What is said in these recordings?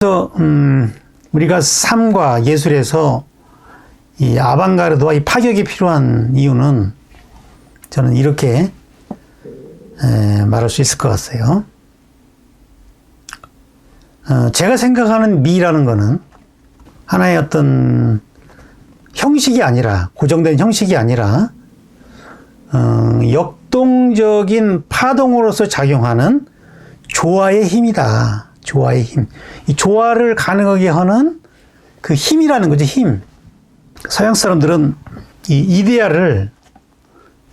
그래서 우리가 삶과 예술에서 이 아방가르드와 이 파격이 필요한 이유는 저는 이렇게 말할 수 있을 것 같아요. 제가 생각하는 미라는 거는 하나의 어떤 형식이 아니라, 고정된 형식이 아니라 역동적인 파동으로서 작용하는 조화의 힘이다. 조화의 힘. 이 조화를 가능하게 하는 그 힘이라는 거죠, 힘. 서양 사람들은 이 이데아를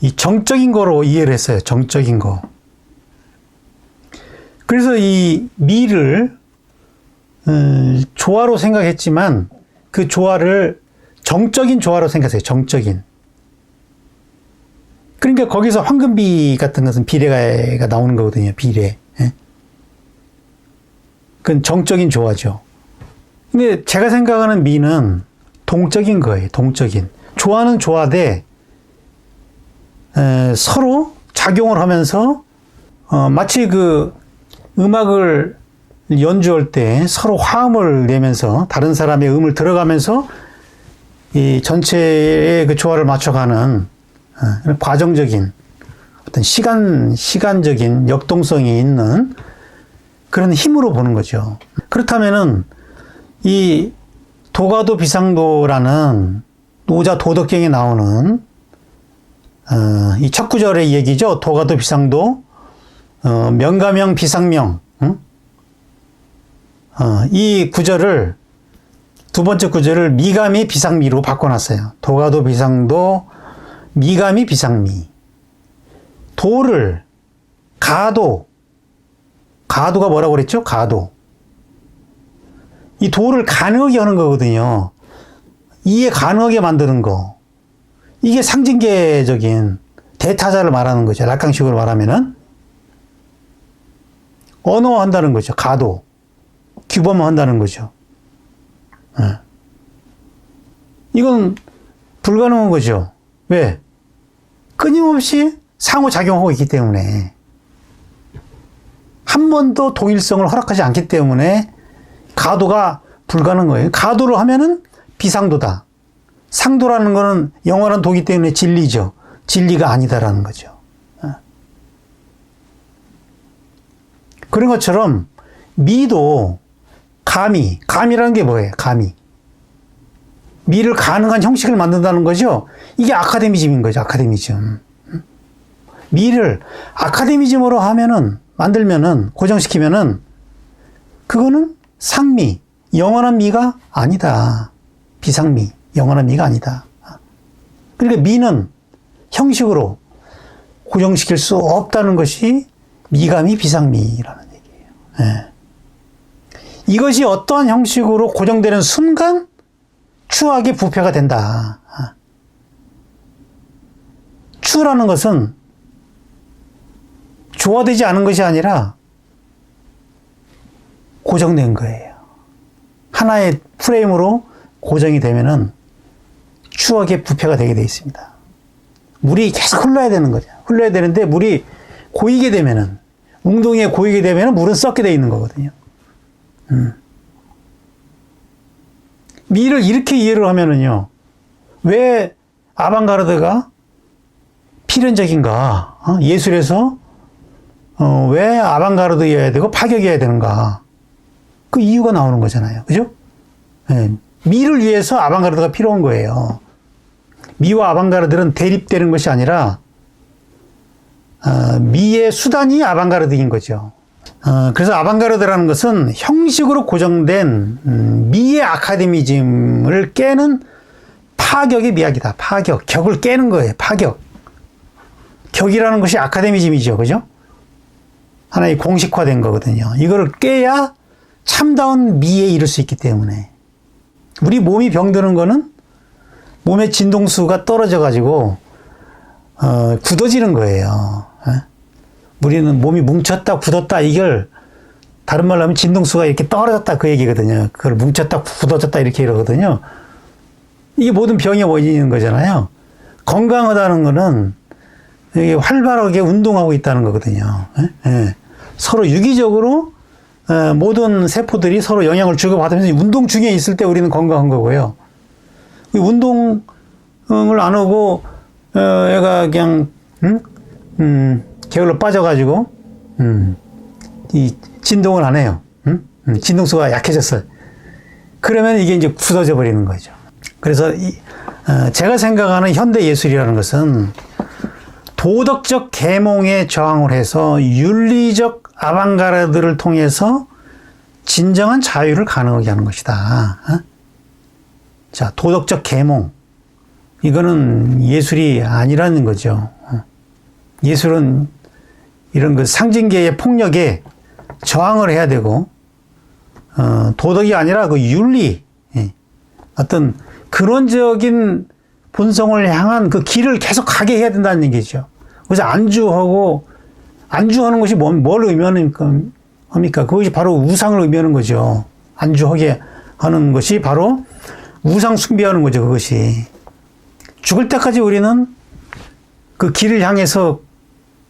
이 정적인 거로 이해를 했어요. 정적인 거. 그래서 이 미를 조화로 생각했지만 그 조화를 정적인 조화로 생각했어요. 정적인. 그러니까 거기서 황금비 같은 것은 비례가 나오는 거거든요. 비례. 예? 그건 정적인 조화죠. 근데 제가 생각하는 미는 동적인 거예요. 동적인. 조화는 조화되 서로 작용을 하면서 마치 그 음악을 연주할 때 서로 화음을 내면서 다른 사람의 음을 들어가면서 이 전체의 그 조화를 맞춰가는 과정적인 어떤 시간적인 역동성이 있는 그런 힘으로 보는 거죠. 그렇다면은 이 도가도 비상도라는 노자 도덕경에 나오는 이 첫 구절의 얘기죠. 도가도 비상도, 명가명 비상명. 이 구절을 두 번째 구절을 미가미 비상미로 바꿔놨어요. 도가도 비상도, 미가미 비상미. 도를 가도가 뭐라고 그랬죠? 가도. 이 도를 가능하게 하는 거거든요. 이해 가능하게 만드는 거. 이게 상징계적인 대타자를 말하는 거죠. 락강식으로 말하면은. 언어한다는 거죠. 가도. 규범한다는 거죠. 이건 불가능한 거죠. 왜? 끊임없이 상호작용하고 있기 때문에. 한 번도 동일성을 허락하지 않기 때문에 가도가 불가능한 거예요. 가도를 하면은 비상도다. 상도라는 거는 영원한 도기 때문에 진리죠. 진리가 아니다라는 거죠. 그런 것처럼 미도 감이라는 게 뭐예요? 감이. 미를 가능한 형식을 만든다는 거죠. 이게 아카데미즘인 거죠. 아카데미즘. 미를 아카데미즘으로 만들면은, 고정시키면은, 그거는 상미, 영원한 미가 아니다. 비상미, 영원한 미가 아니다. 그러니까 미는 형식으로 고정시킬 수 없다는 것이 미감이 비상미라는 얘기예요. 예. 이것이 어떠한 형식으로 고정되는 순간 추하게 부패가 된다. 추라는 것은 조화되지 않은 것이 아니라 고정된 거예요. 하나의 프레임으로 고정이 되면은 추하게 부패가 되게 되어 있습니다. 물이 계속 흘러야 되는 거죠. 흘러야 되는데 물이 고이게 되면은, 웅덩이에 고이게 되면은 물은 썩게 되어 있는 거거든요. 미를 이렇게 이해를 하면은요, 왜 아방가르드가 필연적인가? 예술에서 왜 아방가르드여야 되고 파격이어야 되는가? 그 이유가 나오는 거잖아요. 그죠? 네. 미를 위해서 아방가르드가 필요한 거예요. 미와 아방가르드는 대립되는 것이 아니라 미의 수단이 아방가르드인 거죠. 그래서 아방가르드라는 것은 형식으로 고정된 미의 아카데미즘을 깨는 파격의 미학이다. 파격. 격을 깨는 거예요. 파격. 격이라는 것이 아카데미즘이죠. 그죠? 하나의 공식화된 거거든요. 이거를 깨야 참다운 미에 이를 수 있기 때문에. 우리 몸이 병드는 거는 몸의 진동수가 떨어져가지고, 굳어지는 거예요. 우리는 몸이 뭉쳤다, 굳었다, 이걸, 다른 말로 하면 진동수가 이렇게 떨어졌다, 그 얘기거든요. 그걸 뭉쳤다, 굳어졌다, 이렇게 이러거든요. 이게 모든 병의 원인인 거잖아요. 건강하다는 거는 활발하게 운동하고 있다는 거거든요. 서로 유기적으로 모든 세포들이 서로 영향을 주고받으면서 운동 중에 있을 때 우리는 건강한 거고요. 운동을 안 하고 애가 그냥 게을러 빠져가지고 이 진동을 안 해요. 진동수가 약해졌어요. 그러면 이게 이제 굳어져 버리는 거죠. 그래서 제가 생각하는 현대 예술이라는 것은 도덕적 계몽에 저항을 해서 윤리적 아방가르드를 통해서 진정한 자유를 가능하게 하는 것이다. 자, 도덕적 계몽. 이거는 예술이 아니라는 거죠. 예술은 이런 그 상징계의 폭력에 저항을 해야 되고, 도덕이 아니라 그 윤리, 어떤 근원적인 본성을 향한 그 길을 계속 가게 해야 된다는 얘기죠. 그래서 안주하는 것이 뭘 의미합니까? 그것이 바로 우상을 의미하는 거죠. 안주하게 하는 것이 바로 우상 숭배하는 거죠, 그것이. 죽을 때까지 우리는 그 길을 향해서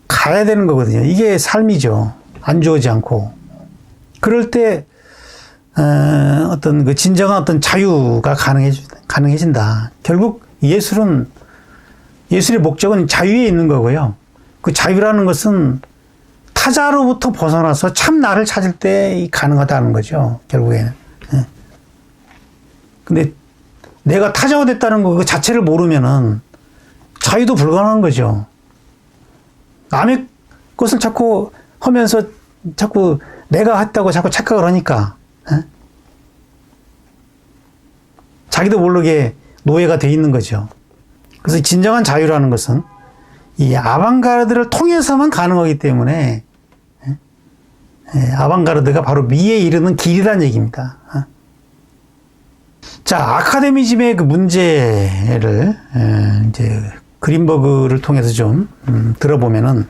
가야 되는 거거든요. 이게 삶이죠. 안주하지 않고. 그럴 때, 어떤 그 진정한 어떤 자유가 가능해진다. 결국 예술의 목적은 자유에 있는 거고요. 그 자유라는 것은 타자로부터 벗어나서 참 나를 찾을 때 가능하다는 거죠. 결국에는. 근데 내가 타자가 됐다는 거 그 자체를 모르면은 자유도 불가능한 거죠. 남의 것을 자꾸 하면서 자꾸 내가 했다고 자꾸 착각을 하니까 자기도 모르게 노예가 돼 있는 거죠. 그래서 진정한 자유라는 것은 이 아방가르드를 통해서만 가능하기 때문에 아방가르드가 바로 미에 이르는 길이라는 얘기입니다. 자, 아카데미즘의 그 문제를 이제 그린버그를 통해서 좀 들어보면은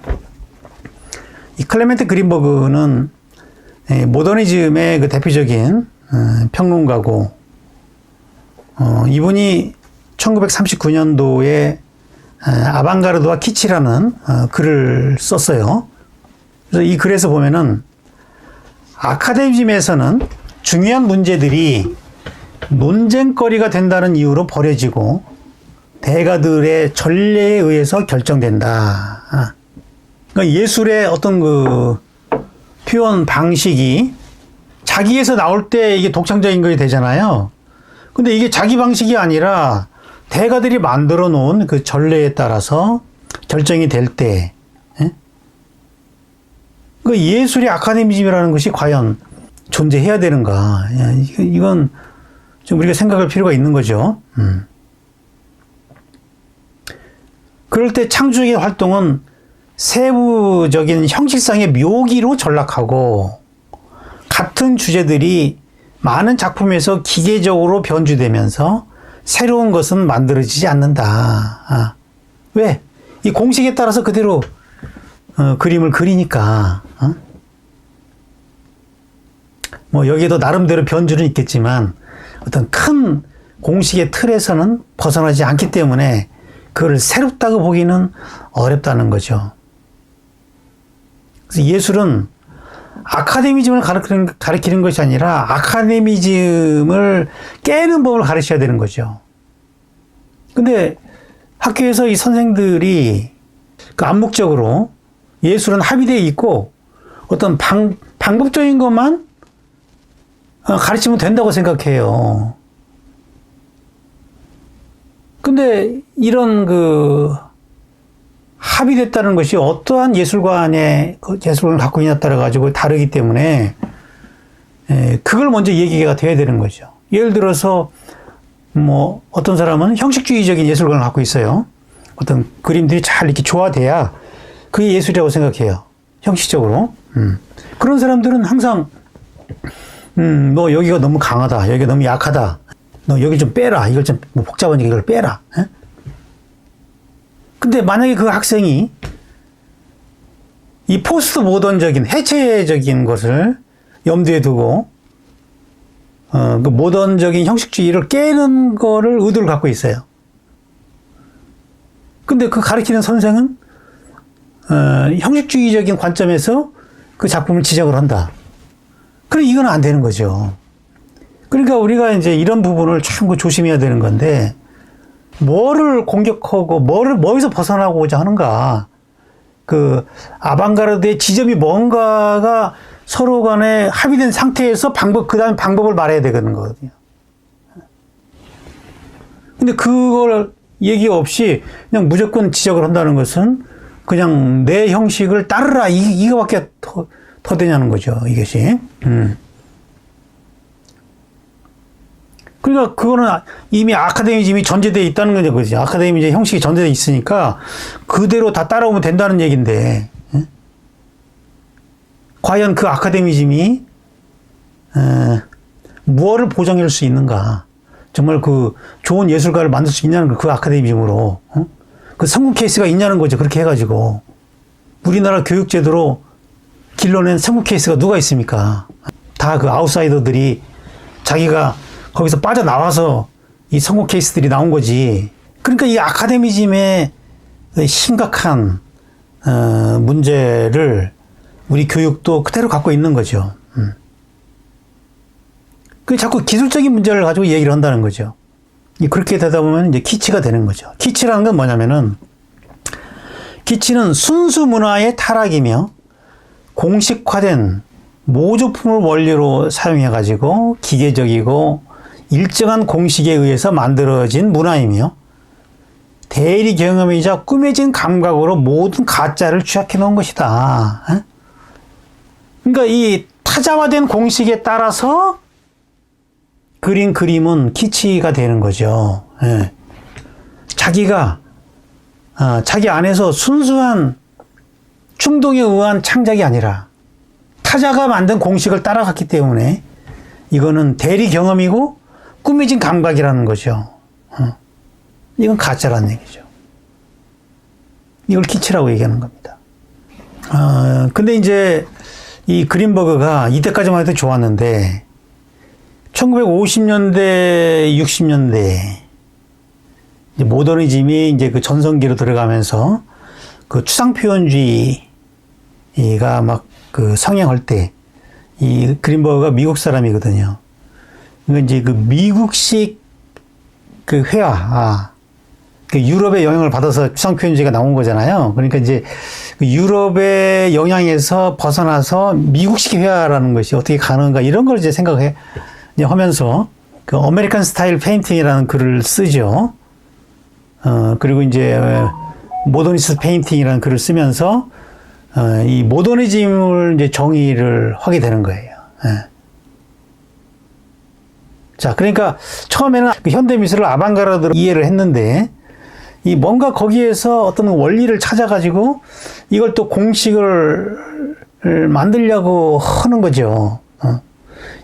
이 클레멘트 그린버그는 모더니즘의 그 대표적인 평론가고 이분이 1939년도에 아방가르드와 키치라는 글을 썼어요. 그래서 이 글에서 보면은 아카데미즘에서는 중요한 문제들이 논쟁거리가 된다는 이유로 버려지고 대가들의 전례에 의해서 결정된다. 그러니까 예술의 어떤 그 표현 방식이 자기에서 나올 때 이게 독창적인 것이 되잖아요. 근데 이게 자기 방식이 아니라 대가들이 만들어 놓은 그 전례에 따라서 결정이 될 때, 그 예술의 아카데미즘이라는 것이 과연 존재해야 되는가? 이건 좀 우리가 생각할 필요가 있는 거죠. 그럴 때 창조적인 활동은 세부적인 형식상의 묘기로 전락하고 같은 주제들이 많은 작품에서 기계적으로 변주되면서 새로운 것은 만들어지지 않는다. 왜? 이 공식에 따라서 그대로 그림을 그리니까. 뭐 여기에도 나름대로 변주는 있겠지만 어떤 큰 공식의 틀에서는 벗어나지 않기 때문에 그걸 새롭다고 보기는 어렵다는 거죠. 그래서 예술은 아카데미즘을 가르치는 것이 아니라 아카데미즘을 깨는 법을 가르쳐야 되는 거죠. 근데 학교에서 이 선생들이 그 암묵적으로 예술은 합의되어 있고 어떤 방법적인 것만 가르치면 된다고 생각해요. 근데 이런 그 합의됐다는 것이 어떠한 예술관의 그 예술관을 갖고 있냐에 따라 가지고 다르기 때문에 그걸 먼저 얘기가 돼야 되는 거죠. 예를 들어서 뭐 어떤 사람은 형식주의적인 예술관을 갖고 있어요. 어떤 그림들이 잘 이렇게 조화돼야 그게 예술이라고 생각해요. 형식적으로. 그런 사람들은 항상 너 여기가 너무 강하다. 여기가 너무 약하다. 너 여기 좀 빼라. 이걸 좀 복잡하니까 이걸 빼라. 근데 만약에 그 학생이 이 포스트 모던적인 해체적인 것을 염두에 두고 그 모던적인 형식주의를 깨는 거를 의도를 갖고 있어요. 근데 그 가르치는 선생은 형식주의적인 관점에서 그 작품을 지적을 한다. 그럼 이건 안 되는 거죠. 그러니까 우리가 이제 이런 부분을 참 조심해야 되는 건데, 뭐를 공격하고, 뭐에서 벗어나고자 하는가. 그, 아방가르드의 지점이 뭔가가 서로 간에 합의된 상태에서 그 다음에 방법을 말해야 되는 거거든요. 근데 그걸 얘기 없이 그냥 무조건 지적을 한다는 것은 그냥 내 형식을 따르라. 이거밖에 더 되냐는 거죠. 이것이. 그러니까 그거는 이미 아카데미즘이 전제되어 있다는 거죠. 그죠? 아카데미즘 형식이 전제되어 있으니까 그대로 다 따라오면 된다는 얘기인데, 과연 그 아카데미즘이 무엇을 보장할 수 있는가? 정말 그 좋은 예술가를 만들 수 있냐는 거, 그 아카데미즘으로. 그 성공 케이스가 있냐는 거죠. 그렇게 해가지고. 우리나라 교육제도로 길러낸 성공 케이스가 누가 있습니까? 다 그 아웃사이더들이 자기가 거기서 빠져나와서 이 성공 케이스들이 나온 거지. 그러니까 이 아카데미즘의 심각한 문제를 우리 교육도 그대로 갖고 있는 거죠. 그 자꾸 기술적인 문제를 가지고 얘기를 한다는 거죠. 그렇게 되다 보면 이제 키치가 되는 거죠. 키치라는 건 뭐냐면은, 키치는 순수 문화의 타락이며 공식화된 모조품을 원리로 사용해가지고 기계적이고 일정한 공식에 의해서 만들어진 문화이며 대리 경험이자 꾸며진 감각으로 모든 가짜를 취약해 놓은 것이다. 그러니까 이 타자화된 공식에 따라서 그린 그림은 키치가 되는 거죠. 자기가 자기 안에서 순수한 충동에 의한 창작이 아니라 타자가 만든 공식을 따라갔기 때문에 이거는 대리 경험이고 꾸며진 감각이라는 거죠. 이건 가짜라는 얘기죠. 이걸 키치라고 얘기하는 겁니다. 근데 이제 이 그린버그가 이때까지만 해도 좋았는데 1950년대, 60년대 이제 모더니즘이 이제 그 전성기로 들어가면서 그 추상표현주의가 막 그 성행할 때 이 그린버그가 미국 사람이거든요. 그러니까 이제 그 미국식 그 회화, 그 유럽의 영향을 받아서 추상표현주의가 나온 거잖아요. 그러니까 이제 그 유럽의 영향에서 벗어나서 미국식 회화라는 것이 어떻게 가능한가 이런 걸 이제 생각해 하면서 그 아메리칸 스타일 페인팅이라는 글을 쓰죠. 그리고 이제 모더니스트 페인팅이라는 글을 쓰면서 이 모더니즘을 이제 정의를 하게 되는 거예요. 자, 그러니까 처음에는 그 현대 미술을 아방가르드로 이해를 했는데 이 뭔가 거기에서 어떤 원리를 찾아가지고 이걸 또 공식을 만들려고 하는 거죠.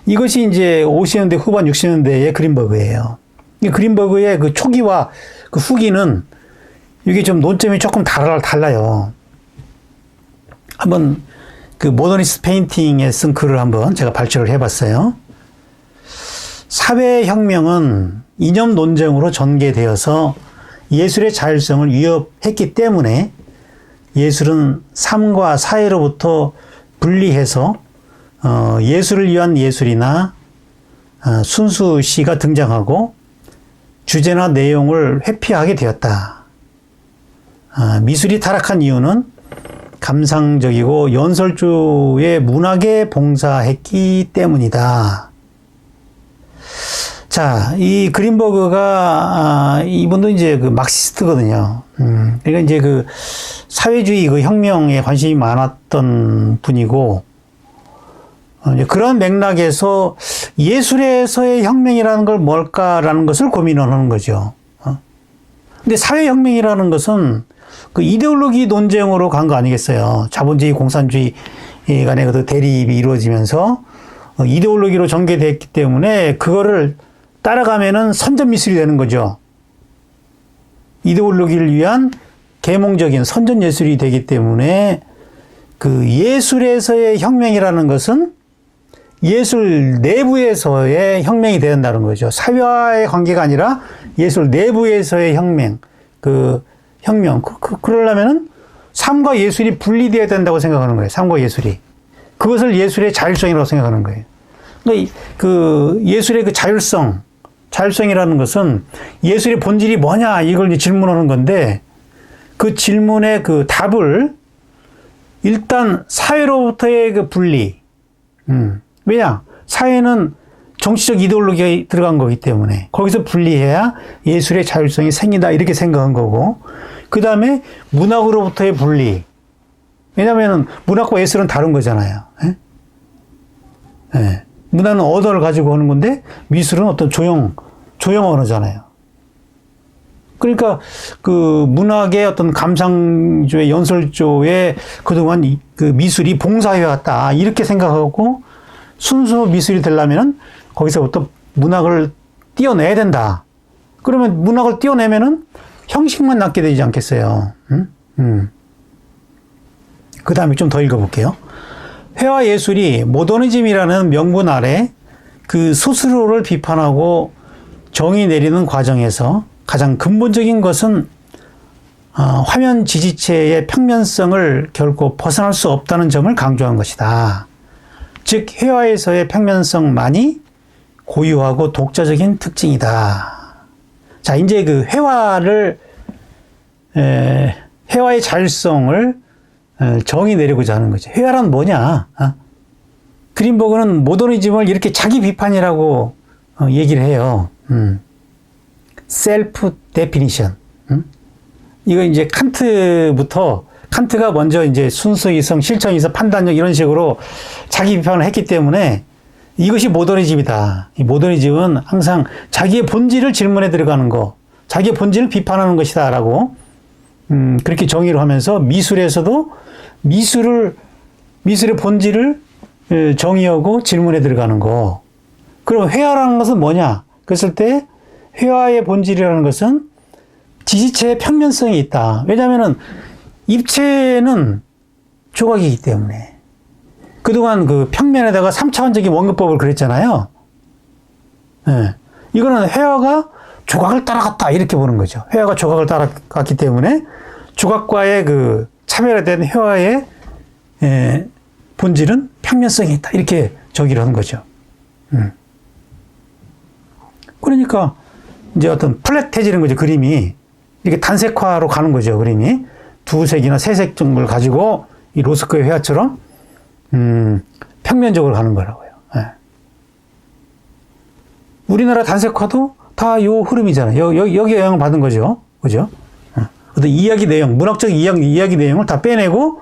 이것이 이제 50년대 후반 60년대의 그린버그예요. 이 그린버그의 그 초기와 그 후기는 이게 좀 논점이 조금 달라요. 한번 그 모더니스트 페인팅에 쓴 글을 한번 제가 발췌를 해봤어요. 사회혁명은 이념 논쟁으로 전개되어서 예술의 자율성을 위협했기 때문에 예술은 삶과 사회로부터 분리해서 예술을 위한 예술이나 순수시가 등장하고 주제나 내용을 회피하게 되었다. 미술이 타락한 이유는 감상적이고 연설주의 문학에 봉사했기 때문이다. 자, 이 그린버그가 이분도 이제 그 막시스트거든요. 그러니까 이제 그 사회주의 그 혁명에 관심이 많았던 분이고, 이제 그런 맥락에서 예술에서의 혁명이라는 걸 뭘까라는 것을 고민을 하는 거죠. 근데 사회혁명이라는 것은 그 이데올로기 논쟁으로 간 거 아니겠어요? 자본주의, 공산주의 간의 그 대립이 이루어지면서 이데올로기로 전개됐기 때문에 그거를 따라가면은 선전미술이 되는 거죠. 이데올로기를 위한 계몽적인 선전예술이 되기 때문에 그 예술에서의 혁명이라는 것은 예술 내부에서의 혁명이 된다는 거죠. 사회와의 관계가 아니라 예술 내부에서의 혁명, 그러려면은 삶과 예술이 분리되어야 된다고 생각하는 거예요. 삶과 예술이. 그것을 예술의 자율성이라고 생각하는 거예요. 그러니까 그 예술의 그 자율성이라는 것은 예술의 본질이 뭐냐 이걸 이제 질문하는 건데 그 질문의 그 답을 일단 사회로부터의 그 분리. 왜냐? 사회는 정치적 이데올로기가 들어간 거기 때문에 거기서 분리해야 예술의 자율성이 생긴다 이렇게 생각한 거고 그 다음에 문학으로부터의 분리. 왜냐하면 문학과 예술은 다른 거잖아요. 예? 예. 문화는 어도를 가지고 오는 건데 미술은 어떤 조형 언어잖아요. 그러니까 그 문학의 어떤 감상조의 연설조에 그동안 그 미술이 봉사해왔다 이렇게 생각하고 순수 미술이 되려면은 거기서부터 문학을 띄어내야 된다. 그러면 문학을 띄어내면은 형식만 남게 되지 않겠어요. 그 다음에 좀 더 읽어볼게요. 회화 예술이 모더니즘이라는 명분 아래 그 스스로를 비판하고 정의 내리는 과정에서 가장 근본적인 것은 화면 지지체의 평면성을 결코 벗어날 수 없다는 점을 강조한 것이다. 즉 회화에서의 평면성만이 고유하고 독자적인 특징이다. 자, 이제 그 회화의 자율성을 정의 내리고자 하는 거죠. 회화란 뭐냐? 그린버그는 모더니즘을 이렇게 자기 비판이라고 얘기를 해요. 셀프 데피니션. 이거 이제 칸트가 먼저 이제 순수이성, 실천이성, 판단력 이런 식으로 자기 비판을 했기 때문에 이것이 모더니즘이다. 이 모더니즘은 항상 자기의 본질을 질문에 들어가는 거, 자기의 본질을 비판하는 것이다라고 그렇게 정의를 하면서 미술에서도 미술의 본질을 정의하고 질문에 들어가는 거. 그럼 회화라는 것은 뭐냐? 그랬을 때 회화의 본질이라는 것은 지지체의 평면성이 있다. 왜냐하면은 입체는 조각이기 때문에. 그동안 그 평면에다가 3차원적인 원근법을 그랬잖아요. 예. 이거는 회화가 조각을 따라갔다. 이렇게 보는 거죠. 회화가 조각을 따라갔기 때문에 조각과의 그 차별화된 회화의 본질은 평면성이 있다. 이렇게 저기를 하는 거죠. 그러니까 이제 어떤 플랫해지는 거죠. 그림이. 이렇게 단색화로 가는 거죠. 그림이. 두 색이나 세 색 정도를 가지고 이 로스코의 회화처럼 평면적으로 가는 거라고요. 예. 우리나라 단색화도 다 요 흐름이잖아요. 여기에 영향을 받은 거죠. 그죠? 어떤 이야기 내용, 문학적 이야기 내용을 다 빼내고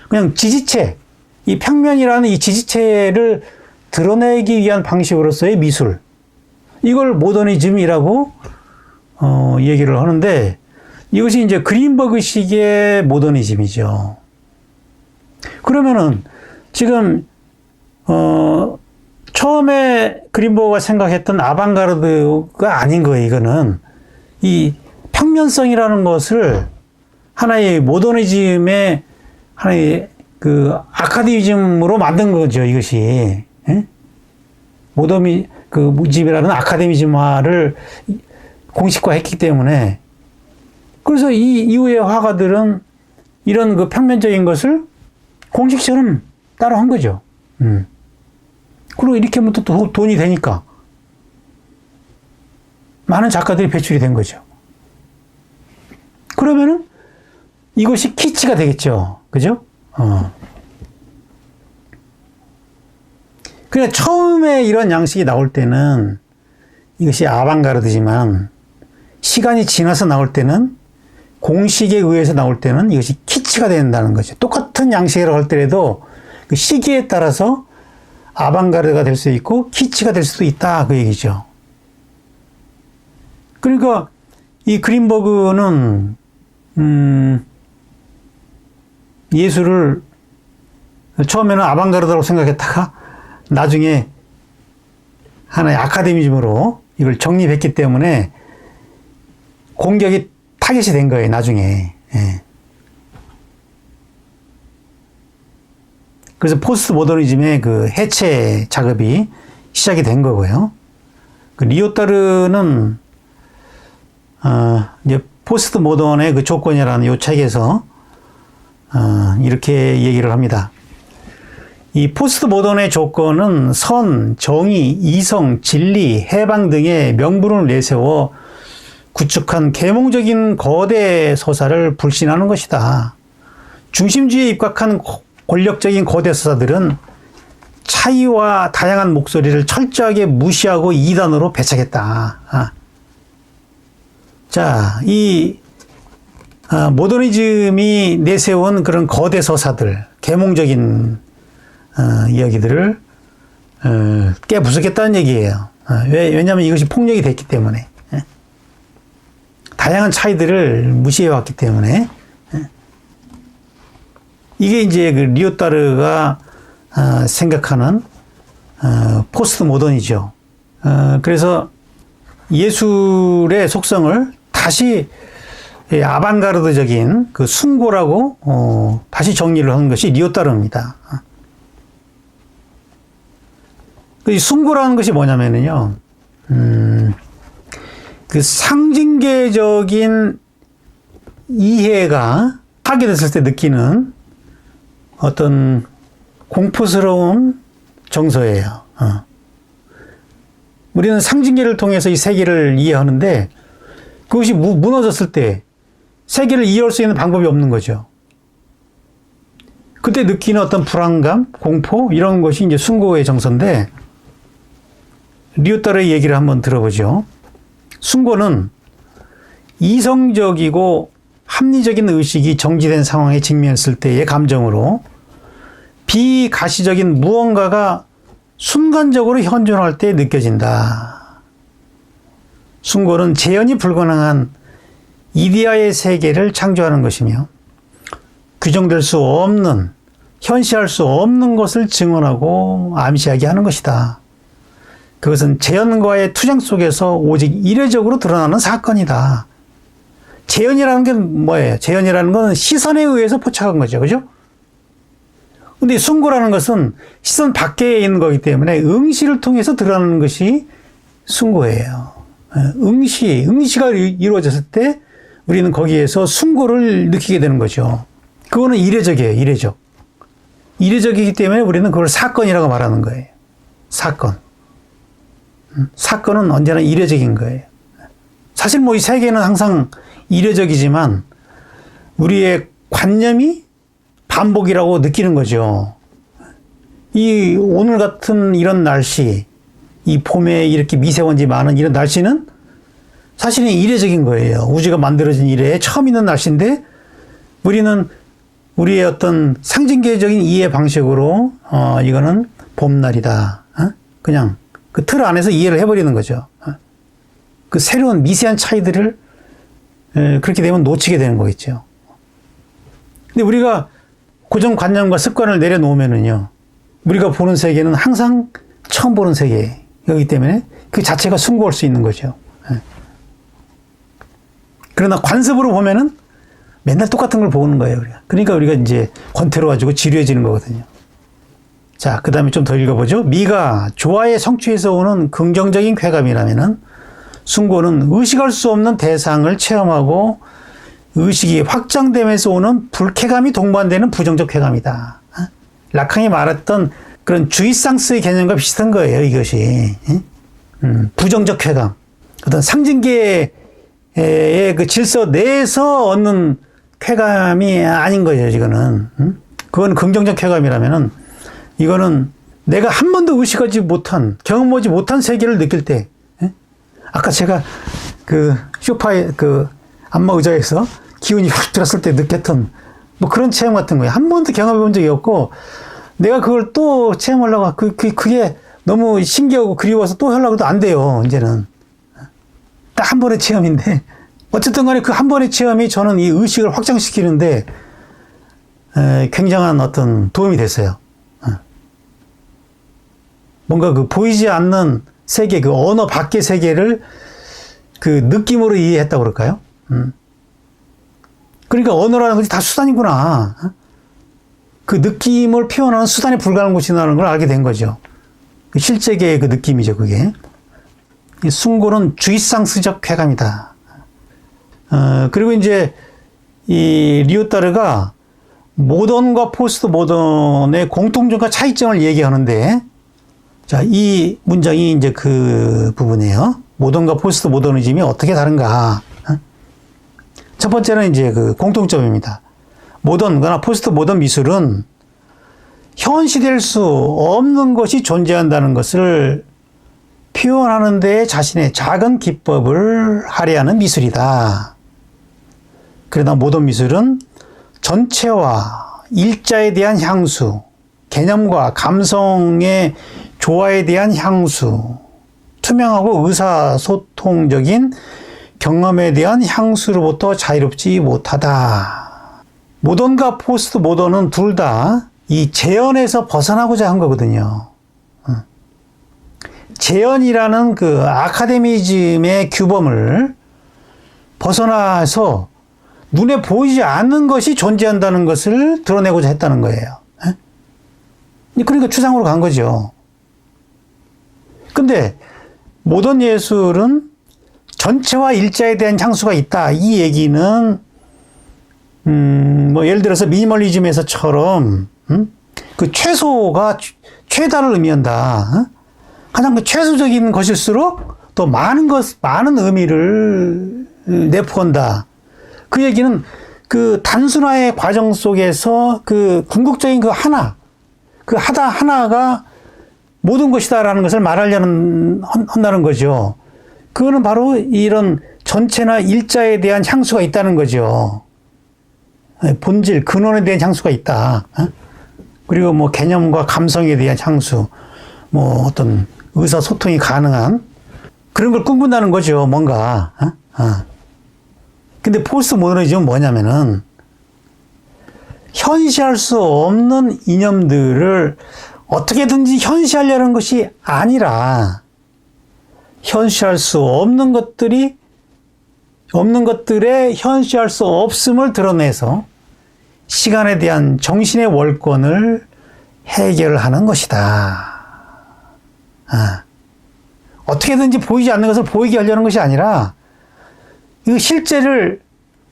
그냥 지지체, 이 평면이라는 이 지지체를 드러내기 위한 방식으로서의 미술. 이걸 모더니즘이라고 얘기를 하는데 이것이 이제 그린버그식의 모더니즘이죠. 그러면은 지금 처음에 그린버그가 생각했던 아방가르드가 아닌 거예요. 이거는 이 평면성이라는 것을 하나의 모더니즘의 하나의 그 아카데미즘으로 만든 거죠. 이것이 예? 모더니즘이라는 아카데미즘화를 공식화했기 때문에 그래서 이 이후의 화가들은 이런 그 평면적인 것을 공식처럼 따로 한 거죠. 그리고 이렇게 하면 또 돈이 되니까 많은 작가들이 배출이 된 거죠. 그러면은 이것이 키치가 되겠죠. 그죠? 그러니까 처음에 이런 양식이 나올 때는 이것이 아방가르드지만 시간이 지나서 나올 때는 공식에 의해서 나올 때는 이것이 키치가 된다는 거죠. 똑같은 양식이라고 할 때라도 그 시기에 따라서 아방가르드가 될 수 있고 키치가 될 수도 있다 그 얘기죠. 그러니까 이 그린버그는 예술을 처음에는 아방가르드라고 생각했다가 나중에 하나의 아카데미즘으로 이걸 정립했기 때문에 공격이 타겟이 된 거예요, 나중에. 예. 그래서 포스트 모더니즘의 그 해체 작업이 시작이 된 거고요. 그 리오타르는, 이제 포스트 모던의 그 조건이라는 이 책에서, 이렇게 얘기를 합니다. 이 포스트 모던의 조건은 선, 정의, 이성, 진리, 해방 등의 명분을 내세워 구축한 계몽적인 거대 서사를 불신하는 것이다. 중심주의에 입각한 권력적인 거대 서사들은 차이와 다양한 목소리를 철저하게 무시하고 이단으로 배척했다. 자, 이 모더니즘이 내세운 그런 거대 서사들, 계몽적인 이야기들을 깨부수겠다는 얘기예요. 왜냐하면 이것이 폭력이 됐기 때문에. 다양한 차이들을 무시해왔기 때문에. 이게 이제 그 리오타르가 생각하는 포스트 모던이죠. 그래서 예술의 속성을 다시 아방가르드적인 그 숭고라고 다시 정리를 하는 것이 리오타르입니다. 이 숭고라는 것이 뭐냐면요, 그 상징계적인 이해가 파괴됐을 때 느끼는 어떤 공포스러운 정서예요. 우리는 상징계를 통해서 이 세계를 이해하는데 그것이 무너졌을 때 세계를 이해할 수 있는 방법이 없는 거죠. 그때 느끼는 어떤 불안감, 공포 이런 것이 이제 숭고의 정서인데, 리오타르의 얘기를 한번 들어보죠. 숭고는 이성적이고 합리적인 의식이 정지된 상황에 직면했을 때의 감정으로 비가시적인 무언가가 순간적으로 현존할 때 느껴진다. 숭고는 재현이 불가능한 이데아의 세계를 창조하는 것이며 규정될 수 없는, 현시할 수 없는 것을 증언하고 암시하게 하는 것이다. 그것은 재현과의 투쟁 속에서 오직 이례적으로 드러나는 사건이다. 재현이라는 게 뭐예요? 재현이라는 건 시선에 의해서 포착한 거죠. 그죠? 근데 숭고라는 것은 시선 밖에 있는 거기 때문에 응시를 통해서 드러나는 것이 숭고예요. 응시가 이루어졌을 때 우리는 거기에서 숭고를 느끼게 되는 거죠. 그거는 이례적이에요. 이례적. 이례적이기 때문에 우리는 그걸 사건이라고 말하는 거예요. 사건. 사건은 언제나 이례적인 거예요. 사실 뭐 이 세계는 항상 이례적이지만 우리의 관념이 반복이라고 느끼는 거죠. 이 오늘 같은 이런 날씨, 이 봄에 이렇게 미세먼지 많은 이런 날씨는 사실은 이례적인 거예요. 우주가 만들어진 이래에 처음 있는 날씨인데 우리는 우리의 어떤 상징계적인 이해 방식으로 이거는 봄날이다. 그냥 그 틀 안에서 이해를 해버리는 거죠. 그 새로운 미세한 차이들을 그렇게 되면 놓치게 되는 거겠죠. 근데 우리가 고정관념과 습관을 내려놓으면은요, 우리가 보는 세계는 항상 처음 보는 세계이기 때문에 그 자체가 숭고할 수 있는 거죠. 그러나 관습으로 보면은 맨날 똑같은 걸 보는 거예요, 우리가. 그러니까 우리가 이제 권태로워지고 지루해지는 거거든요. 자, 그 다음에 좀 더 읽어보죠. 미가 조화의 성취에서 오는 긍정적인 쾌감이라면은 숭고는 의식할 수 없는 대상을 체험하고 의식이 확장되면서 오는 불쾌감이 동반되는 부정적 쾌감이다. 라캉이 말했던 그런 주의상스의 개념과 비슷한 거예요, 이것이. 부정적 쾌감. 어떤 상징계의 그 질서 내에서 얻는 쾌감이 아닌 거예요, 이거는. 그건 긍정적 쾌감이라면은 이거는 내가 한 번도 의식하지 못한, 경험하지 못한 세계를 느낄 때, 아까 제가 그 소파에 그 안마 의자에서 기운이 확 들었을 때 느꼈던 뭐 그런 체험 같은 거예요. 한 번도 경험해 본 적이 없고 내가 그걸 또 체험하려고 그게 너무 신기하고 그리워서 또 하려고 해도 안 돼요. 이제는 딱 한 번의 체험인데 어쨌든 간에 그 한 번의 체험이 저는 이 의식을 확장시키는데 굉장한 어떤 도움이 됐어요. 뭔가 그 보이지 않는 세계, 그 언어 밖의 세계를 그 느낌으로 이해했다고 그럴까요? 그러니까 언어라는 것이 다 수단이구나. 그 느낌을 표현하는 수단에 불과한 것이라는 걸 알게 된 거죠. 실제계의 그 느낌이죠, 그게. 숭고는 주의상스적 쾌감이다. 그리고 이제 이 리오타르가 모던과 포스트 모던의 공통점과 차이점을 얘기하는데, 자, 이 문장이 이제 그 부분이에요. 모던과 포스트 모더니즘이 어떻게 다른가. 첫 번째는 이제 그 공통점입니다. 모던거나 포스트 모던 미술은 현시될 수 없는 것이 존재한다는 것을 표현하는 데 자신의 작은 기법을 할애하는 미술이다. 그러나 모던 미술은 전체와 일자에 대한 향수, 개념과 감성의 조화에 대한 향수, 투명하고 의사소통적인 경험에 대한 향수로부터 자유롭지 못하다. 모던과 포스트 모던은 둘 다 이 재현에서 벗어나고자 한 거거든요. 재현이라는 그 아카데미즘의 규범을 벗어나서 눈에 보이지 않는 것이 존재한다는 것을 드러내고자 했다는 거예요. 그러니까 추상으로 간 거죠. 근데 모던 예술은 전체와 일자에 대한 향수가 있다. 이 얘기는 뭐 예를 들어서 미니멀리즘에서처럼 그 최소가 최다를 의미한다. 가장 그 최소적인 것일수록 더 많은 의미를 내포한다. 그 얘기는 그 단순화의 과정 속에서 그 궁극적인 그 하나가 모든 것이다라는 것을 한다는 거죠. 그거는 바로 이런 전체나 일자에 대한 향수가 있다는 거죠. 본질, 근원에 대한 향수가 있다. 그리고 뭐 개념과 감성에 대한 향수, 뭐 어떤 의사소통이 가능한 그런 걸 꿈꾼다는 거죠, 뭔가. 근데 포스트 모더니즘은 뭐냐면은 현시할 수 없는 이념들을 어떻게든지 현시하려는 것이 아니라 현시할 수 없는 것들의 현시할 수 없음을 드러내서 시간에 대한 정신의 월권을 해결하는 것이다. 어떻게든지 보이지 않는 것을 보이게 하려는 것이 아니라 이 실제를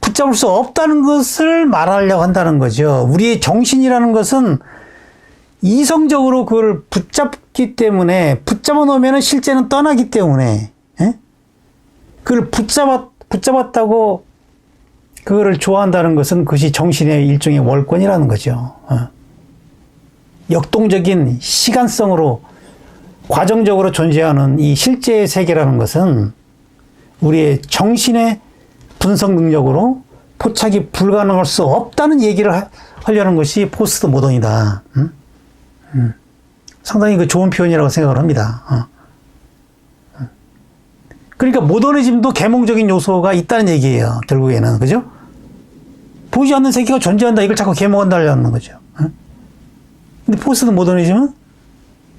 붙잡을 수 없다는 것을 말하려고 한다는 거죠. 우리의 정신이라는 것은 이성적으로 그걸 붙잡기 때문에, 붙잡아 놓으면 실제는 떠나기 때문에, 그걸 붙잡았다고 그거를 좋아한다는 것은 그것이 정신의 일종의 월권이라는 거죠. 역동적인 시간성으로 과정적으로 존재하는 이 실제의 세계라는 것은 우리의 정신의 분석 능력으로 포착이 불가능할 수 없다는 얘기를 하려는 것이 포스트 모던이다. 상당히 그 좋은 표현이라고 생각을 합니다. 그러니까 모더니즘도 계몽적인 요소가 있다는 얘기예요. 결국에는. 그죠? 보이지 않는 세계가 존재한다. 이걸 자꾸 계몽한다는 거죠. 근데 포스트 모더니즘은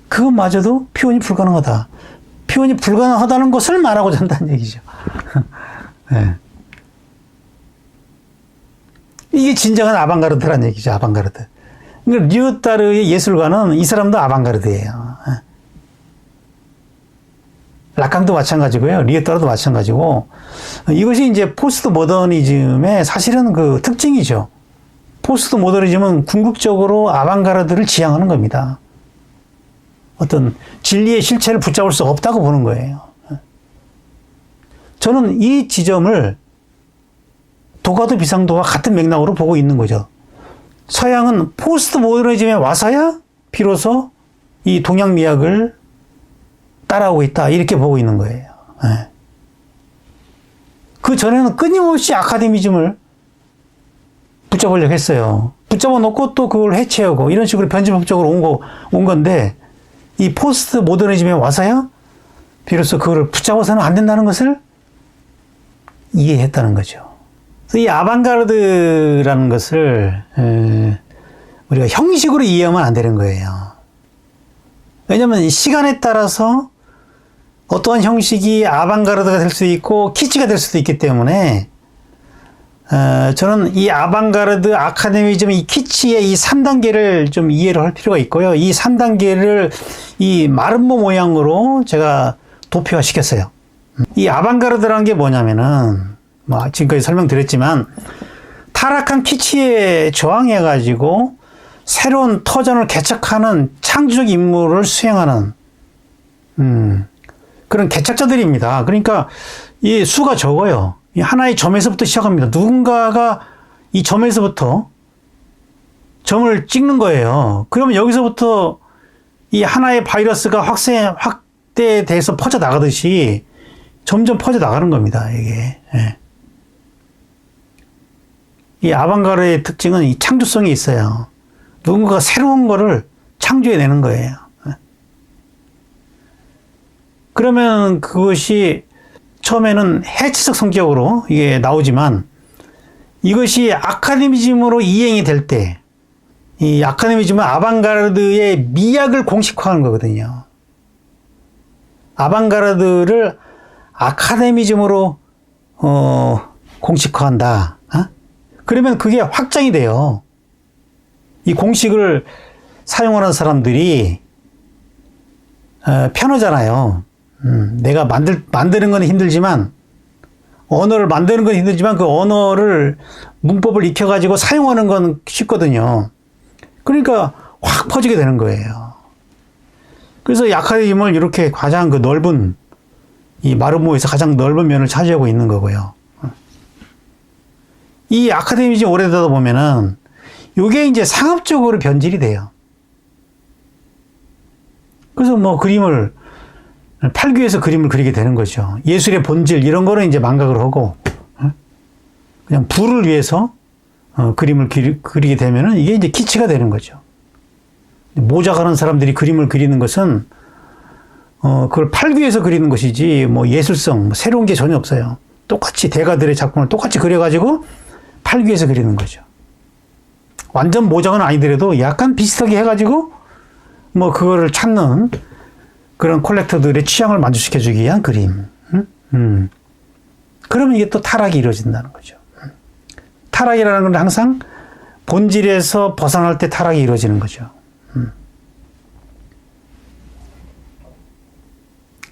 그것마저도 표현이 불가능하다. 표현이 불가능하다는 것을 말하고자 한다는 얘기죠. 네. 이게 진정한 아방가르드라는 얘기죠. 아방가르드. 그러니까 리오타르의 예술가는 이 사람도 아방가르드예요. 라캉도 마찬가지고요. 리오타르도 마찬가지고, 이것이 이제 포스트 모더니즘의 사실은 그 특징이죠. 포스트 모더니즘은 궁극적으로 아방가르드를 지향하는 겁니다. 어떤 진리의 실체를 붙잡을 수 없다고 보는 거예요. 저는 이 지점을 도가도 비상도와 같은 맥락으로 보고 있는 거죠. 서양은 포스트 모더니즘에 와서야 비로소 이 동양 미학을 따라오고 있다. 이렇게 보고 있는 거예요. 그 전에는 끊임없이 아카데미즘을 붙잡으려고 했어요. 붙잡아 놓고 또 그걸 해체하고 이런 식으로 변지법적으로 온 건데 이 포스트 모더니즘에 와서야 비로소 그거를 붙잡아서는 안 된다는 것을 이해했다는 거죠. 이 아방가르드라는 것을 우리가 형식으로 이해하면 안 되는 거예요. 왜냐하면 시간에 따라서 어떠한 형식이 아방가르드가 될 수 있고 키치가 될 수도 있기 때문에 저는 이 아방가르드, 아카데미즘, 이 키치의 이 3단계를 좀 이해를 할 필요가 있고요. 이 3단계를 이 마름모 모양으로 제가 도표화 시켰어요. 이 아방가르드라는 게 뭐냐면은, 뭐 지금까지 설명드렸지만, 타락한 키치에 저항해가지고 새로운 터전을 개척하는 창조적 임무를 수행하는 그런 개척자들입니다. 그러니까 이 수가 적어요. 이 하나의 점에서부터 시작합니다. 누군가가 이 점에서부터 점을 찍는 거예요. 그러면 여기서부터 이 하나의 바이러스가 확대돼서 퍼져 나가듯이 점점 퍼져 나가는 겁니다. 이게. 예. 이 아방가르의 특징은 이 창조성이 있어요. 누군가가 새로운 거를 창조해내는 거예요. 그러면 그것이 처음에는 해치적 성격으로 이게 나오지만 이것이 아카데미즘으로 이행이 될 때, 이 아카데미즘은 아방가르드의 미학을 공식화하는 거거든요. 아방가르드를 아카데미즘으로 공식화한다. 그러면 그게 확장이 돼요. 이 공식을 사용하는 사람들이 편하잖아요. 내가 만드는 건 힘들지만, 언어를 만드는 건 힘들지만 그 언어를 문법을 익혀가지고 사용하는 건 쉽거든요. 그러니까 확 퍼지게 되는 거예요. 그래서 이 아카데미즘을 이렇게 가장 그 넓은, 이 마르모에서 가장 넓은 면을 차지하고 있는 거고요. 이 아카데미즘이 오래되다 보면은 요게 이제 상업적으로 변질이 돼요. 그래서 뭐 그림을 팔기 위해서 그림을 그리게 되는 거죠. 예술의 본질 이런 거는 이제 망각을 하고 그냥 부를 위해서 그림을 그리게 되면은 이게 이제 키치가 되는 거죠. 모작하는 사람들이 그림을 그리는 것은 그걸 팔기 위해서 그리는 것이지 뭐 예술성 뭐 새로운 게 전혀 없어요. 똑같이 대가들의 작품을 똑같이 그려가지고 팔기 위해서 그리는 거죠. 완전 모작은 아니더라도 약간 비슷하게 해가지고 뭐 그거를 찾는 그런 콜렉터들의 취향을 만족시켜주기 위한 그림. 그러면 이게 또 타락이 이루어진다는 거죠. 타락이라는 건 항상 본질에서 벗어날 때 타락이 이루어지는 거죠.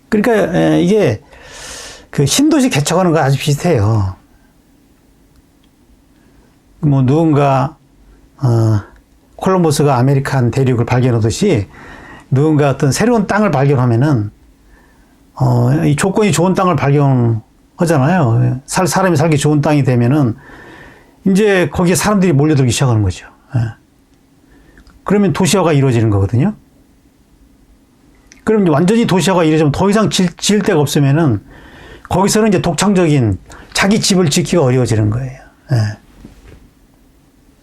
그러니까 이게 그 신도시 개척하는 거 아주 비슷해요. 뭐 누군가 콜럼버스가 아메리칸 대륙을 발견하듯이 누군가 어떤 새로운 땅을 발견하면은 이 조건이 좋은 땅을 발견하잖아요. 사람이 살기 좋은 땅이 되면은 이제 거기에 사람들이 몰려들기 시작하는 거죠. 그러면 도시화가 이루어지는 거거든요. 그럼 이제 완전히 도시화가 이루어지면 더 이상 지을 데가 없으면은 거기서는 이제 독창적인 자기 집을 짓기가 어려워지는 거예요.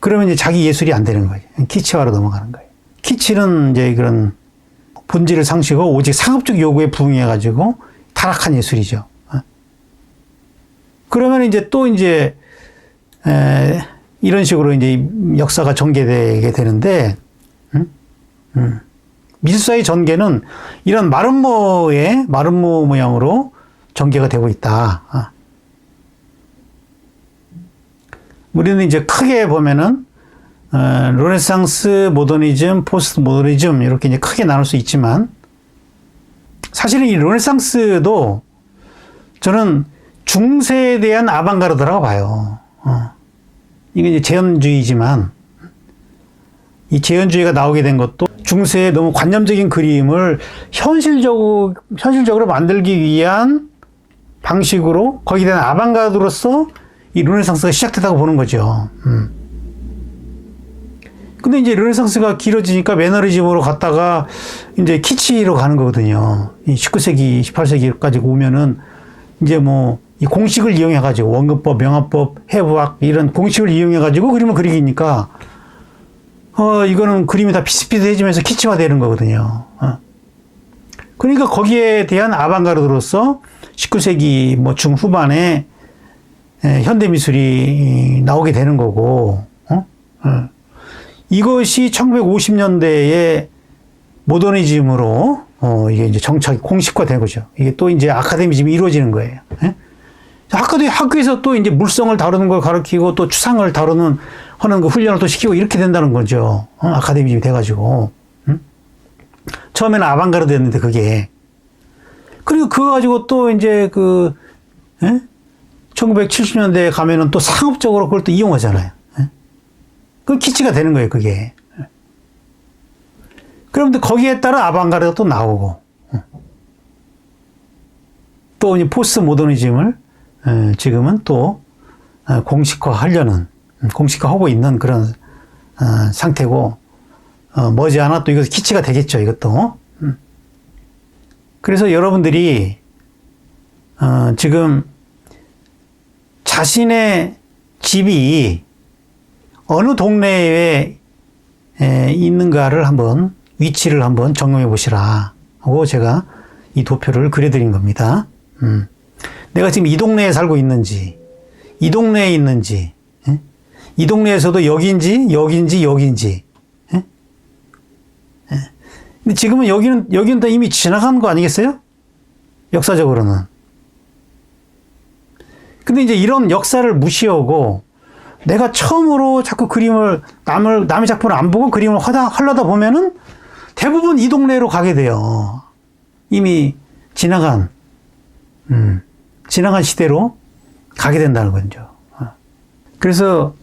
그러면 이제 자기 예술이 안 되는 거예요. 키치화로 넘어가는 거예요. 키치는 이제 그런 본질을 상실하고 오직 상업적 요구에 부응해가지고 타락한 예술이죠. 그러면 이제 또 이제 이런 식으로 이제 역사가 전개되게 되는데, 미술사의 전개는 이런 마름모 모양으로 전개가 되고 있다. 우리는 이제 크게 보면은 르네상스, 모더니즘, 포스트 모더니즘 이렇게 이제 크게 나눌 수 있지만 사실은 이 르네상스도 저는 중세에 대한 아방가르드라고 봐요. 이게 이제 재현주의지만 이 재현주의가 나오게 된 것도 중세에 너무 관념적인 그림을 현실적으로 만들기 위한 방식으로 거기에 대한 아방가르드로서 이 르네상스가 시작됐다고 보는 거죠. 근데 이제 르네상스가 길어지니까 매너리즘으로 갔다가 이제 키치로 가는 거거든요. 이 19세기, 18세기까지 오면은 이제 뭐 이 공식을 이용해가지고 원근법, 명화법, 해부학 이런 공식을 이용해가지고 그림을 그리기니까 이거는 그림이 다 비슷비슷해지면서 키치화 되는 거거든요. 그러니까 거기에 대한 아방가르드로서 19세기 뭐 중후반에 현대미술이 나오게 되는 거고, 이것이 1950년대에 모더니즘으로, 이게 이제 정착, 공식화된 거죠. 이게 또 이제 아카데미즘이 이루어지는 거예요. 학교에서 또 이제 물성을 다루는 걸 가르치고 또 추상을 하는 그 훈련을 또 시키고 이렇게 된다는 거죠. 아카데미즘이 돼가지고. 처음에는 아방가르드였는데 그게. 그리고 그거 가지고 또 이제 1970년대에 가면은 또 상업적으로 그걸 또 이용하잖아요. 그 키치가 되는 거예요, 그게. 그럼 또 거기에 따라 아방가르드가 또 나오고, 또 이제 포스트 모더니즘을 지금은 또 공식화하고 있는 그런 상태고, 머지않아 또 이것도 키치가 되겠죠, 이것도. 그래서 여러분들이 지금 자신의 집이 어느 동네에 있는가를 한번 위치를 한번 점검해 보시라 하고 제가 이 도표를 그려드린 겁니다. 내가 지금 이 동네에 살고 있는지, 이 동네에 있는지, 이 동네에서도 여기인지 근데 지금은 여기는 다 이미 지나간 거 아니겠어요? 역사적으로는. 근데 이제 이런 역사를 무시하고 내가 처음으로 자꾸 그림을 남의 작품을 안 보고 그림을 하려다 보면은 대부분 이 동네로 가게 돼요. 이미 지나간 시대로 가게 된다는 거죠. 그래서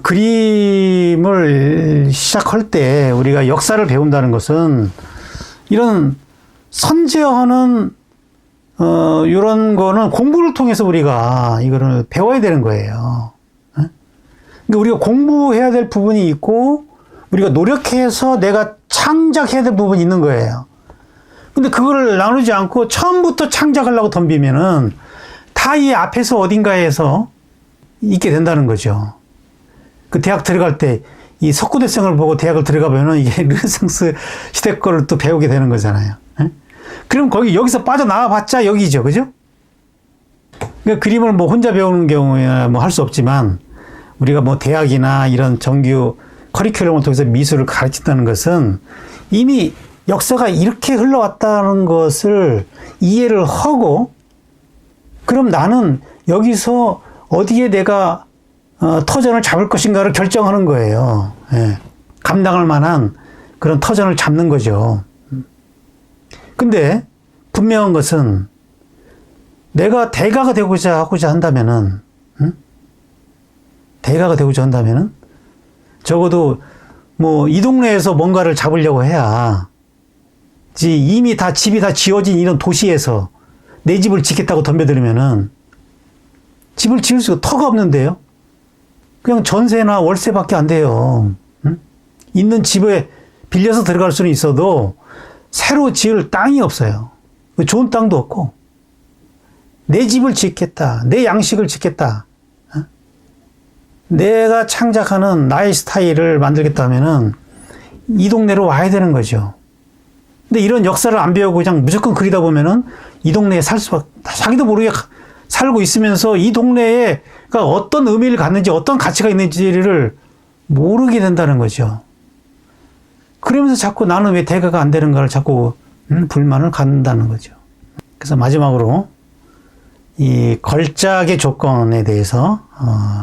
그림을 시작할 때 우리가 역사를 배운다는 것은 이런 선제하는 이런 거는 공부를 통해서 우리가 이거를 배워야 되는 거예요. 그러니까 우리가 공부해야 될 부분이 있고 우리가 노력해서 내가 창작해야 될 부분이 있는 거예요. 근데 그거를 나누지 않고 처음부터 창작하려고 덤비면은 다 이 앞에서 어딘가에서 있게 된다는 거죠. 그 대학 들어갈 때 이 석고대생을 보고 대학을 들어가면은 이게 르네상스 시대 거를 또 배우게 되는 거잖아요. 그럼 여기서 빠져나와 봤자 여기죠. 그죠? 그러니까 그림을 뭐 혼자 배우는 경우에 뭐 할 수 없지만 우리가 뭐 대학이나 이런 정규 커리큘럼을 통해서 미술을 가르친다는 것은 이미 역사가 이렇게 흘러왔다는 것을 이해를 하고 그럼 나는 여기서 어디에 내가 터전을 잡을 것인가를 결정하는 거예요. 예. 감당할 만한 그런 터전을 잡는 거죠. 근데 분명한 것은 내가 대가가 되고자 한다면은 적어도 뭐 이 동네에서 뭔가를 잡으려고 해야 이미 집이 다 지어진 이런 도시에서 내 집을 짓겠다고 덤벼들면은 집을 지을 수가 터가 없는데요. 그냥 전세나 월세밖에 안 돼요. 있는 집에 빌려서 들어갈 수는 있어도 새로 지을 땅이 없어요. 좋은 땅도 없고 내 집을 짓겠다. 내 양식을 짓겠다. 내가 창작하는 나의 스타일을 만들겠다 하면은 이 동네로 와야 되는 거죠. 근데 이런 역사를 안 배우고 그냥 무조건 그리다 보면은 이 동네에 자기도 모르게 살고 있으면서 이 동네에 어떤 의미를 갖는지 어떤 가치가 있는지를 모르게 된다는 거죠. 그러면서 자꾸 나는 왜 대가가 안 되는가를 자꾸 불만을 갖는다는 거죠. 그래서 마지막으로 이 걸작의 조건에 대해서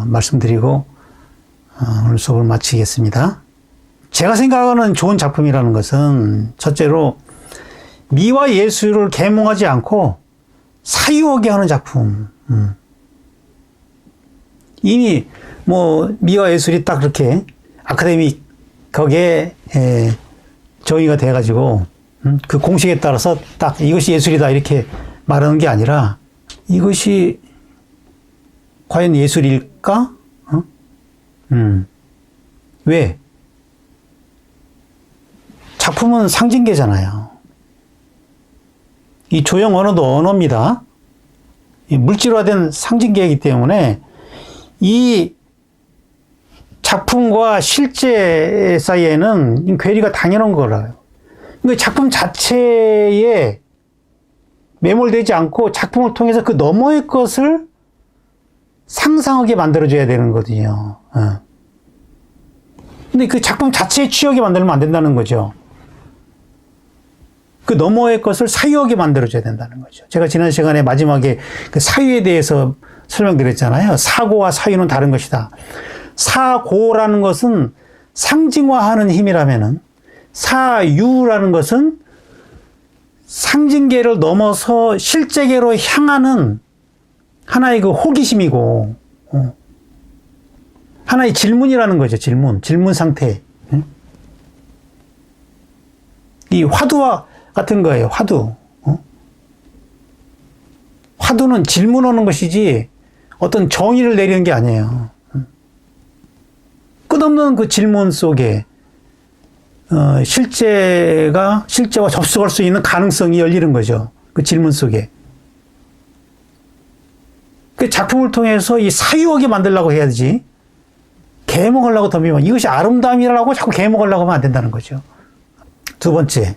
말씀드리고 오늘 수업을 마치겠습니다. 제가 생각하는 좋은 작품이라는 것은 첫째로 미와 예술을 계몽하지 않고 사유하게 하는 작품. 이미 뭐 미와 예술이 딱 그렇게 아카데미 거기에 정의가 돼가지고 그 공식에 따라서 딱 이것이 예술이다 이렇게 말하는 게 아니라 이것이 과연 예술일까? 왜? 작품은 상징계잖아요. 이 조형 언어도 언어입니다. 물질화된 상징계이기 때문에 이 작품과 실제 사이에는 괴리가 당연한 거라요. 그러니까 작품 자체에 매몰되지 않고 작품을 통해서 그 너머의 것을 상상하게 만들어줘야 되는 거거든요. 근데 그 작품 자체에 취하게 만들면 안 된다는 거죠. 그 너머의 것을 사유하게 만들어줘야 된다는 거죠. 제가 지난 시간에 마지막에 그 사유에 대해서 설명드렸잖아요. 사고와 사유는 다른 것이다. 사고라는 것은 상징화하는 힘이라면은 사유라는 것은 상징계를 넘어서 실제계로 향하는 하나의 그 호기심이고 하나의 질문이라는 거죠. 질문 상태. 이 화두와 같은 거예요. 화두. 화두는 질문하는 것이지 어떤 정의를 내리는 게 아니에요. 끝없는 그 질문 속에 실제와 접속할 수 있는 가능성이 열리는 거죠. 그 질문 속에. 그 작품을 통해서 이 사유하게 만들려고 해야지, 계몽하려고 덤비면 이것이 아름다움이라고 자꾸 계몽하려고 하면 안 된다는 거죠. 두 번째,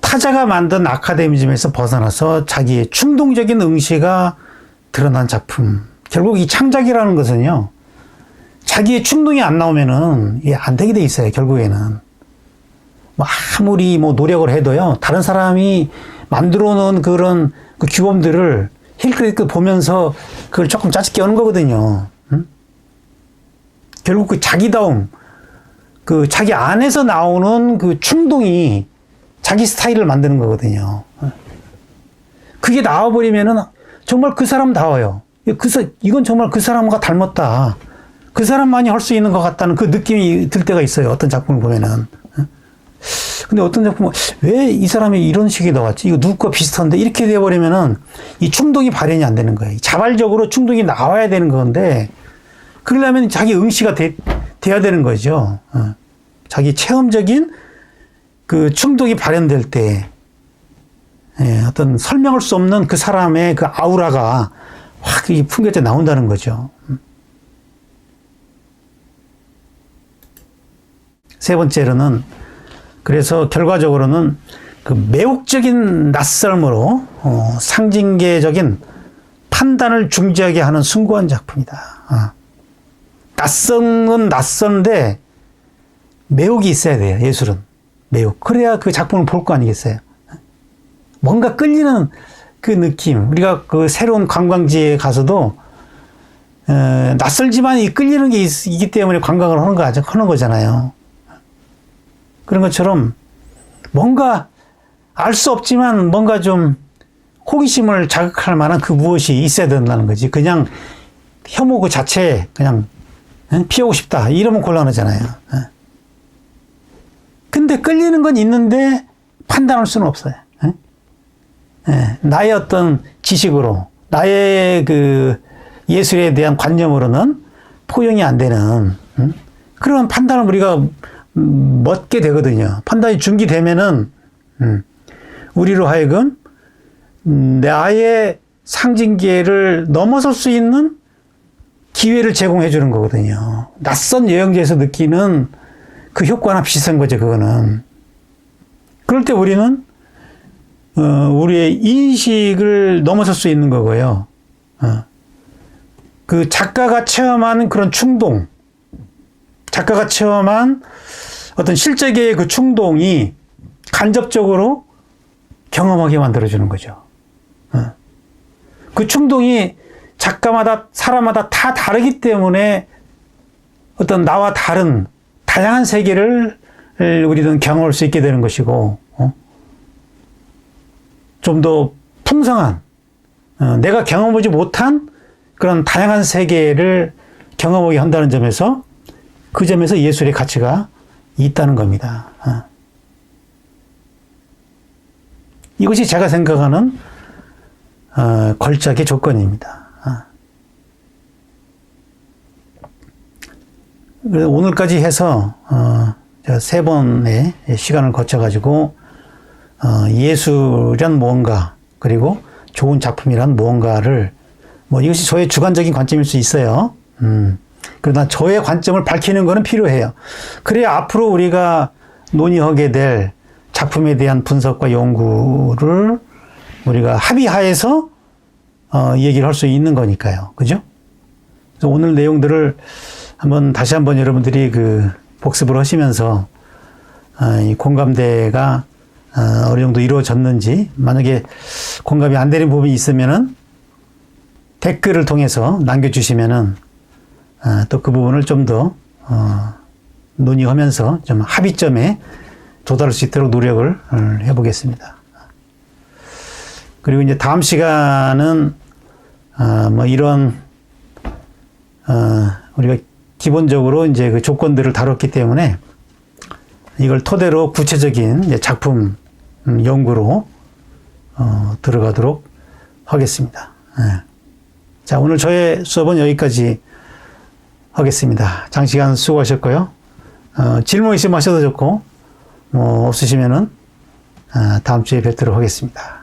타자가 만든 아카데미즘에서 벗어나서 자기의 충동적인 응시가 드러난 작품. 결국 이 창작이라는 것은요, 자기의 충동이 안 나오면은 이게 안 되게 돼 있어요. 결국에는 아무리 노력을 해도요, 다른 사람이 만들어 놓은 그런 그 규범들을 힐끗힐끗 보면서 그걸 조금 짜증게 하는 거거든요. 결국 그 자기다움, 그 자기 안에서 나오는 그 충동이 자기 스타일을 만드는 거거든요. 그게 나와버리면은 정말 그 사람다워요. 이건 정말 그 사람과 닮았다. 그 사람만이 할 수 있는 것 같다는 그 느낌이 들 때가 있어요. 어떤 작품을 보면은. 근데 어떤 작품은 왜 이 사람이 이런 식이 나왔지? 이거 누구과 비슷한데? 이렇게 되어버리면은 이 충동이 발현이 안 되는 거예요. 자발적으로 충동이 나와야 되는 건데, 그러려면 자기 응시가 돼야 되는 거죠. 자기 체험적인 그 충동이 발현될 때, 어떤 설명할 수 없는 그 사람의 그 아우라가 확 풍겨져 나온다는 거죠. 세 번째로는, 그래서 결과적으로는 그 매혹적인 낯설므로 상징계적인 판단을 중지하게 하는 숭고한 작품이다. 낯선은 낯선데 매혹이 있어야 돼요. 예술은 매혹. 그래야 그 작품을 볼 거 아니겠어요. 뭔가 끌리는 그 느낌. 우리가 그 새로운 관광지에 가서도 낯설지만 이 끌리는 게 있기 때문에 관광을 하는 거잖아요. 그런 것처럼 뭔가 알 수 없지만 뭔가 좀 호기심을 자극할 만한 그 무엇이 있어야 된다는 거지. 그냥 혐오 그 자체에 그냥 피하고 싶다 이러면 곤란하잖아요. 근데 끌리는 건 있는데 판단할 수는 없어요. 나의 어떤 지식으로, 나의 그 예술에 대한 관념으로는 포용이 안 되는 그런 판단을 우리가 멋게 되거든요. 판단이 중기되면은 우리로 하여금 나의 상징계를 넘어설 수 있는 기회를 제공해 주는 거거든요. 낯선 여행지에서 느끼는 그 효과나 비슷한 거죠. 그거는. 그럴 때 우리는 우리의 인식을 넘어설 수 있는 거고요. 그 작가가 체험한 그런 충동, 작가가 체험한 어떤 실제계의 그 충동이 간접적으로 경험하게 만들어주는 거죠. 그 충동이 작가마다, 사람마다 다 다르기 때문에 어떤 나와 다른 다양한 세계를 우리는 경험할 수 있게 되는 것이고, 좀 더 풍성한, 내가 경험하지 못한 그런 다양한 세계를 경험하게 한다는 점에서, 그 점에서 예술의 가치가 있다는 겁니다. 이것이 제가 생각하는 걸작의 조건입니다. 오늘까지 해서 제가 3번의 시간을 거쳐가지고 예술이란 무언가, 그리고 좋은 작품이란 무언가를, 이것이 저의 주관적인 관점일 수 있어요. 그러나 저의 관점을 밝히는 것은 필요해요. 그래야 앞으로 우리가 논의하게 될 작품에 대한 분석과 연구를 우리가 합의하에서 얘기를 할 수 있는 거니까요. 그죠? 그래서 오늘 내용들을 다시 한번 여러분들이 그 복습을 하시면서 이 공감대가 어느 정도 이루어졌는지, 만약에 공감이 안 되는 부분이 있으면은 댓글을 통해서 남겨주시면은 또 그 부분을 좀 더 논의하면서 좀 합의점에 도달할 수 있도록 노력을 해보겠습니다. 그리고 이제 다음 시간은 이런 우리가 기본적으로 이제 그 조건들을 다뤘기 때문에 이걸 토대로 구체적인 이제 작품 연구로 들어가도록 하겠습니다. 예. 자, 오늘 저의 수업은 여기까지 하겠습니다. 장시간 수고하셨고요. 질문 있으면 하셔도 좋고, 없으시면은 다음 주에 뵙도록 하겠습니다.